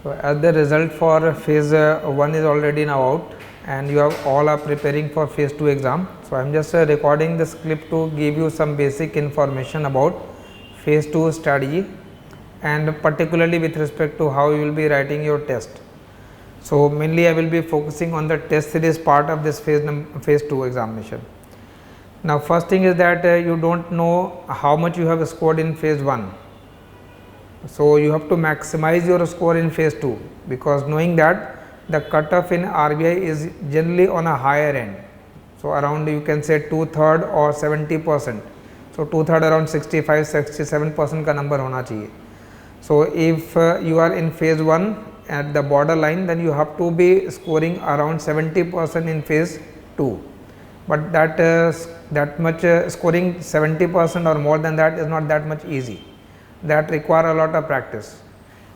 So as the result for phase 1 is already now out, and you have all are preparing for phase 2 exam. So I am just recording this clip to give you some basic information about phase 2 strategy, and particularly with respect to how you will be writing your test. So mainly I will be focusing on the test series part of this phase 2 examination. Now first thing is that you don't know how much you have scored in phase 1. So you have to maximize your score in phase 2, because knowing that the cutoff in RBI is generally on a higher end. So around, you can say 2/3 or 70%. So 2/3 around 65-67% का number होना चाहिए. So if you are in phase 1 at the borderline, then you have to be scoring around 70% in phase 2. But that much scoring 70% or more than that is not that much easy. That require a lot of practice,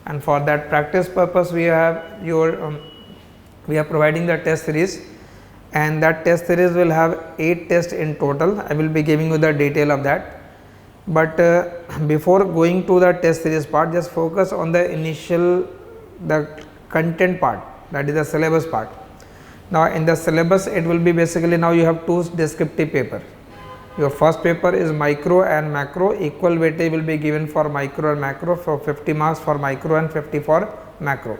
and for that practice purpose we are providing the test series, and that test series will have 8 tests in total. I will be giving you the detail of that, but before going to the test series part, just focus on the the content part, that is the syllabus part. Now in the syllabus, it will be basically, now you have 2 descriptive paper. Your first paper is micro and macro. Equal weightage will be given for micro and macro, for 50 marks for micro and 50 for macro.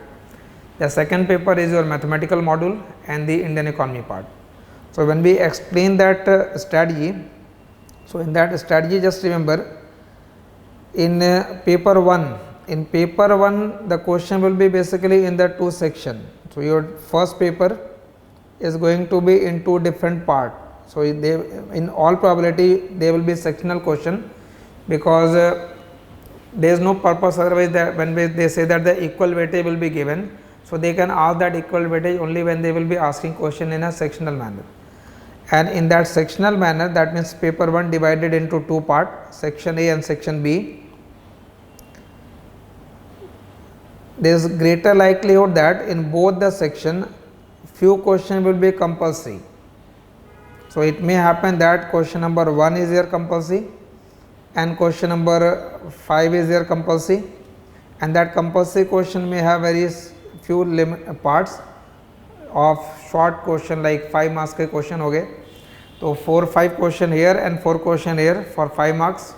The second paper is your mathematical module and the Indian economy part. So when we explain that strategy, so in that strategy, just remember, in paper 1, the question will be basically in the 2 section. So your first paper is going to be in 2 different parts. So they, in all probability, they will be sectional question, because there is no purpose otherwise that when they say that the equal weightage will be given. So they can ask that equal weightage only when they will be asking question in a sectional manner, and in that sectional manner, that means paper 1 divided into 2 parts, section A and section B. There is greater likelihood that in both the section few questions will be compulsory. So it may happen that question number 1 is your compulsory and question number 5 is your compulsory, and that compulsory question may have very few parts of short question, like 5 marks के question हो गए. So 4-5 question here and 4 question here for 5 marks.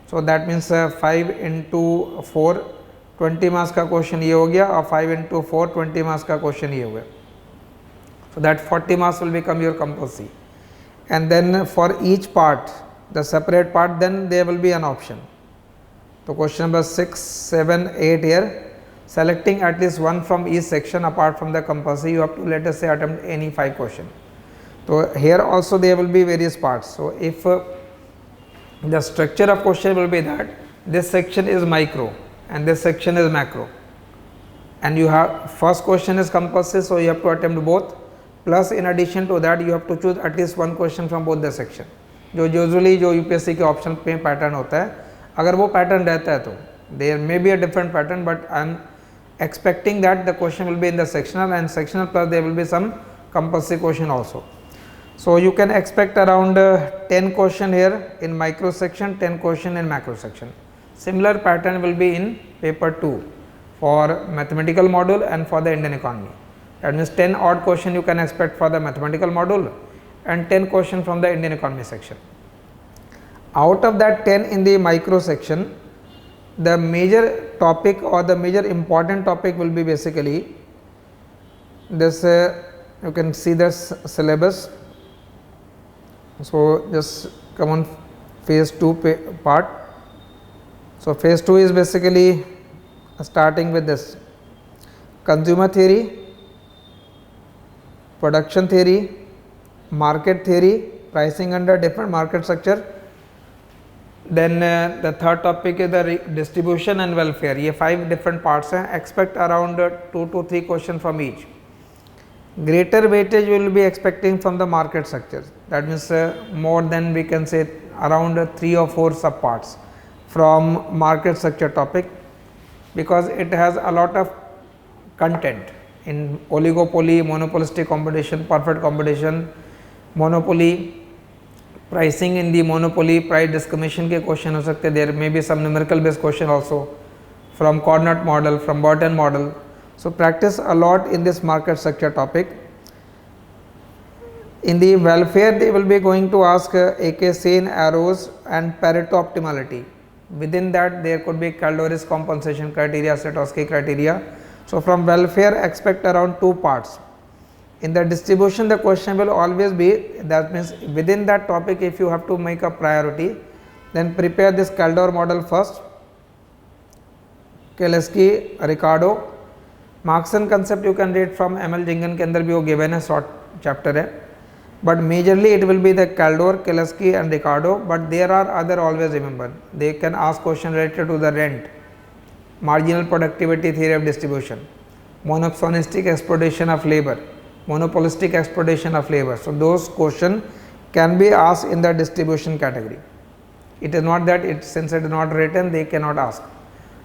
So that means 5 into 4 20 marks का question ये हो गया, और 5 into 4 20 marks का question ये हो गया. So that 40 marks will become your compulsory. And then for each part, the separate part, then there will be an option. So question number 6, 7, 8 here, selecting at least one from each section apart from the compulsory, you have to, let us say, attempt any 5 question. So here also there will be various parts. So if the structure of question will be that this section is micro and this section is macro, and you have first question is compulsory, so you have to attempt both. Plus in addition to that, you have to choose at least one question from both the section. जो usually जो UPSC के option पे pattern होता है, अगर वो pattern रहता है तो there may be a different pattern, but I am expecting that the question will be in the sectional, and sectional plus there will be some compulsory question also. So you can expect around 10 question here in micro section, 10 question in macro section. Similar pattern will be in paper 2 for mathematical module and for the Indian economy. That means 10 odd question you can expect for the mathematical module and 10 question from the Indian economy section. Out of that 10 in the micro section, the major topic or the major important topic will be basically this. You can see this syllabus. So just come on phase 2 part. So phase 2 is basically starting with this consumer theory, production theory, market theory, pricing under different market structure. Then the third topic is the distribution and welfare. ये 5 different parts हैं. Expect around 2 to 3 questions from each. Greater weightage we will be expecting from the market structure. That means more than, we can say, around 3 or 4 sub parts from market structure topic, because it has a lot of content in oligopoly, monopolistic competition, perfect competition, monopoly, pricing in the monopoly, price discrimination के question हो सकते. There may be some numerical based question also from Coordinate model, from Burton model. So practice a lot in this market structure topic. In the welfare, they will be going to ask AK Sen, arrows and Pareto optimality. Within that, there could be Caldori's compensation criteria, Setosky criteria. So from welfare, expect around 2 parts. In the distribution, the question will always be, that means within that topic, if you have to make a priority, then prepare this Caldor model first, Kelesky, Ricardo. Marxan concept you can read from ML Jingan के अंदर भी वो given है, short chapter है. But majorly it will be the Caldor, Kelesky and Ricardo, but there are other, always remember, they can ask question related to the rent, marginal productivity theory of distribution, monopolistic exploitation of labor, monopolistic exploitation of labor. So those question can be asked in the distribution category. It is not that it, since it is not written, they cannot ask.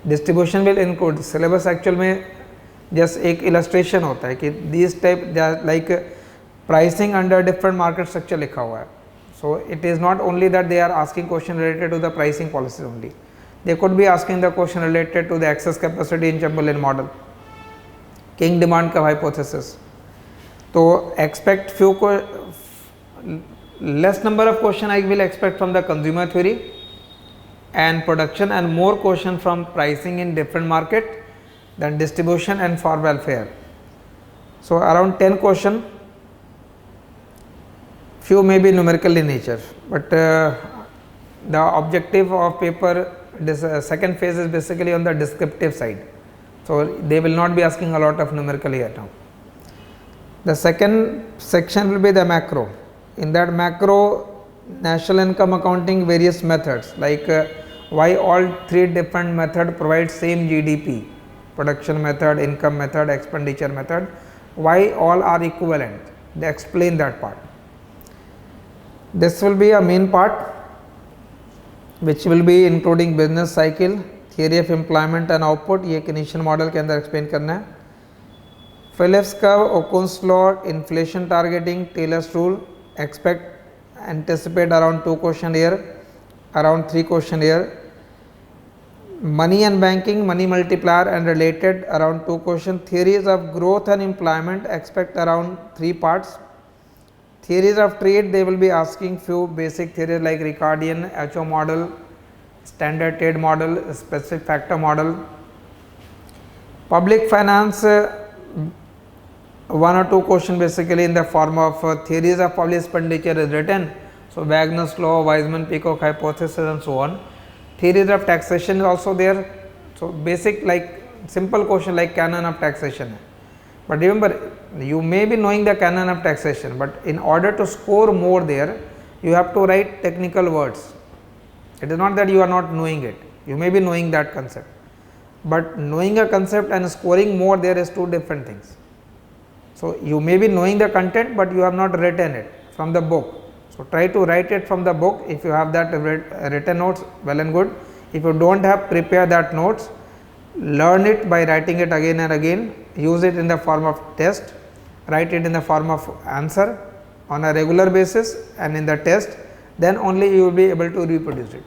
Distribution will include syllabus actual में just एक illustration होता है कि these type like pricing under different market structure लिखा हुआ है. So it is not only that they are asking question related to the pricing policies only. They could be asking the question related to the excess capacity in Chamberlain model, King demand curve hypothesis. So expect few less number of question I will expect from the consumer theory and production, and more question from pricing in different market than distribution and for welfare. So around 10 question. Few may be numerical in nature, but the objective of paper, this second phase is basically on the descriptive side. So they will not be asking a lot of numerical here now. The second section will be the macro. In that macro, national income accounting various methods, like why all 3 different methods provide same GDP, production method, income method, expenditure method, why all are equivalent, they explain that part. This will be a main part which will be including business cycle, theory of employment and output, ये Keynesian model के अंदर explain करना है. Phillips curve, Okun's law, inflation targeting, Taylor's rule, expect, anticipate around 2 question here, around 3 question here. Money and banking, money multiplier and related, around 2 question. Theories of growth and employment, expect around 3 parts. Theories of trade, they will be asking few basic theories like Ricardian, HO model, standard trade model, specific factor model. Public finance, 1 or 2 question basically in the form of theories of public expenditure is written. So Wagner's law, Weizmann-Peacock hypothesis and so on. Theories of taxation is also there. So basic like simple question like canon of taxation. But remember, you may be knowing the canon of taxation, but in order to score more there, you have to write technical words. It is not that you are not knowing it, you may be knowing that concept, but knowing a concept and scoring more, there is 2 different things. So you may be knowing the content, but you have not written it from the book. So try to write it from the book. If you have that written notes, well and good. If you don't have, prepare that notes, learn it by writing it again and again, use it in the form of test, write it in the form of answer on a regular basis and in the test, then only you will be able to reproduce it.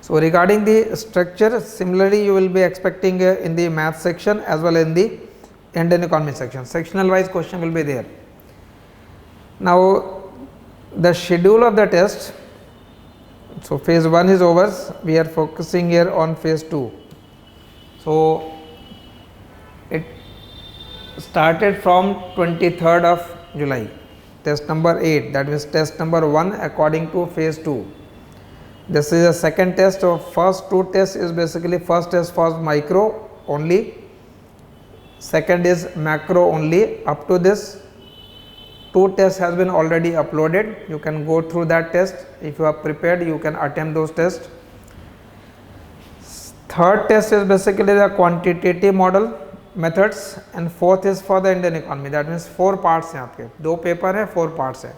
So regarding the structure, similarly you will be expecting in the math section as well in the Indian economy section. Sectional wise question will be there. Now the schedule of the test, so phase 1 is over, we are focusing here on phase 2. So it started from 23rd of July, test number 8, that means test number 1 according to phase 2. This is a second test. So first 2 tests is basically, first test for micro only, second is macro only. Up to this 2 tests has been already uploaded, you can go through that test. If you are prepared, you can attempt those tests. Third test is basically the quantitative model methods, and fourth is for the Indian economy. That means 4 parts हैं आपके, 2 paper है, 4 parts है.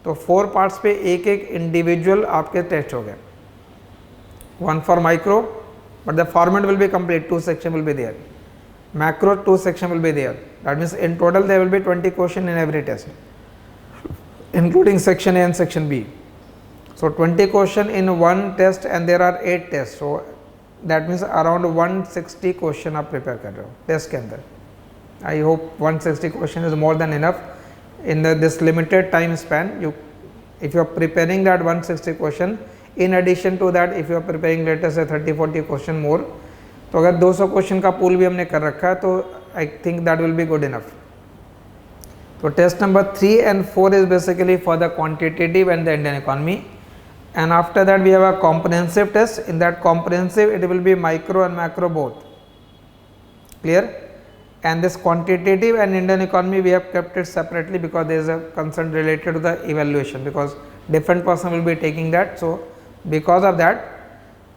तो 4 parts पे एक एक individual आपके test हो गए. 1 for micro, but the format will be complete, 2 section will be there. Macro 2 section will be there. That means in total there will be 20 question in every test, including section A and section B. So 20 question in one test, and there are 8 tests. So that means around 160 question आप prepare कर रहे हो test के अंदर. I hope 160 question is more than enough in this limited time span. If you are preparing that 160 question, in addition to that if you are preparing let us say 30-40 question more, तो अगर 200 question का pool भी हमने कर रखा है तो I think that will be good enough. तो test number 3 and 4 is basically for the quantitative and the Indian economy, and after that we have a comprehensive test. In that comprehensive it will be micro and macro both. Clear? And this quantitative and Indian economy we have kept it separately because there is a concern related to the evaluation, because different person will be taking that. So because of that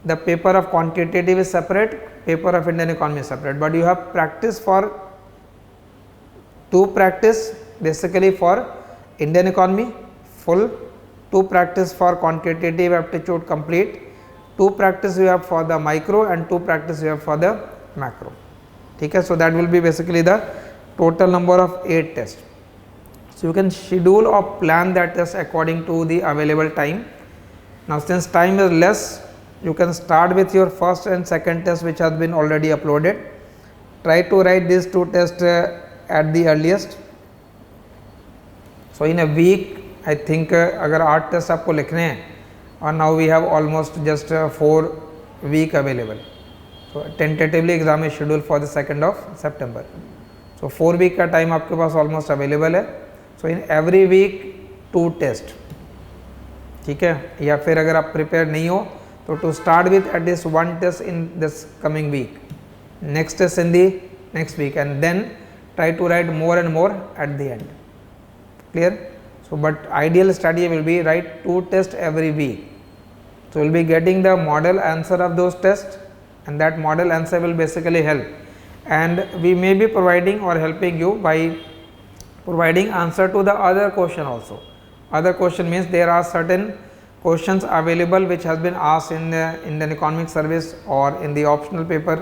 the paper of quantitative is separate, paper of Indian economy is separate, but you have practice for 2 practice basically for Indian economy full, 2 practice for quantitative aptitude complete, 2 practice you have for the micro and 2 practice you have for the macro. ठीक है. So that will be basically the total number of 8 test. So you can schedule और plan that test according to the available time. Now since time is less, you can start with your first and second test which has been already uploaded. Try to write these 2 tests at the earliest. So in a week I think अगर 8 test आपको लिखने हैं और now we have almost just 4 week available. So tentatively exam is scheduled for the 2nd of September. So 4 week का time आपके पास almost available है. So in every week 2 test. ठीक है. या फिर अगर आप prepare नहीं हो तो to start with at least 1 test in this coming week, next test in the next week, and then try to write more and more at the end. Clear? So but ideal strategy will be write 2 tests every week. So you will be getting the model answer of those tests, and that model answer will basically help, and we may be providing or helping you by providing answer to the other question also. Other question means there are certain questions available which has been asked in the Indian economic service or in the optional paper,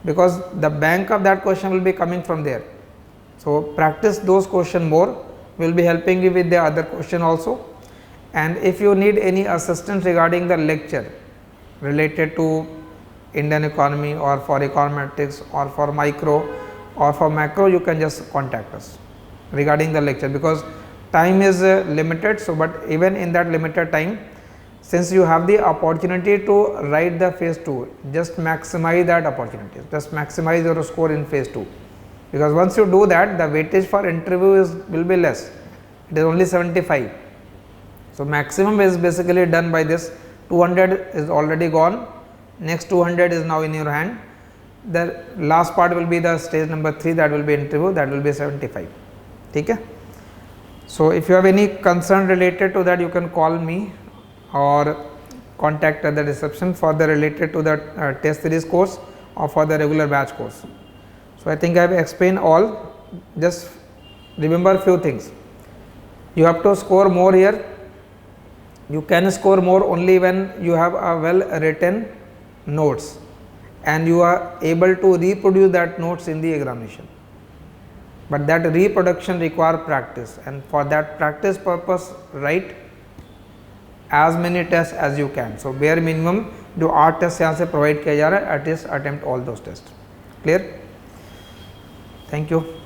because the bank of that question will be coming from there. So practice those question more, will be helping you with the other question also. And if you need any assistance regarding the lecture related to Indian economy or for econometrics or for micro or for macro, you can just contact us regarding the lecture, because time is limited. So but even in that limited time, since you have the opportunity to write the phase 2, just maximize that opportunity, just maximize your score in phase 2, because once you do that the weightage for interview will be less, it is only 75. So maximum is basically done by this. 200 is already gone, next 200 is now in your hand. The last part will be the stage number 3, that will be interview, that will be 75. ठीक है. So if you have any concern related to that, you can call me or contact at the reception for the related to the test series course or for the regular batch course. So I think I have explained all. Just remember few things. You have to score more here. You can score more only when you have a well written notes and you are able to reproduce that notes in the examination, but that reproduction require practice, and for that practice purpose write as many tests as you can. So bare minimum जो 8 test यहाँ से provide किया जा रहा है, at least attempt all those tests. Clear? Thank you.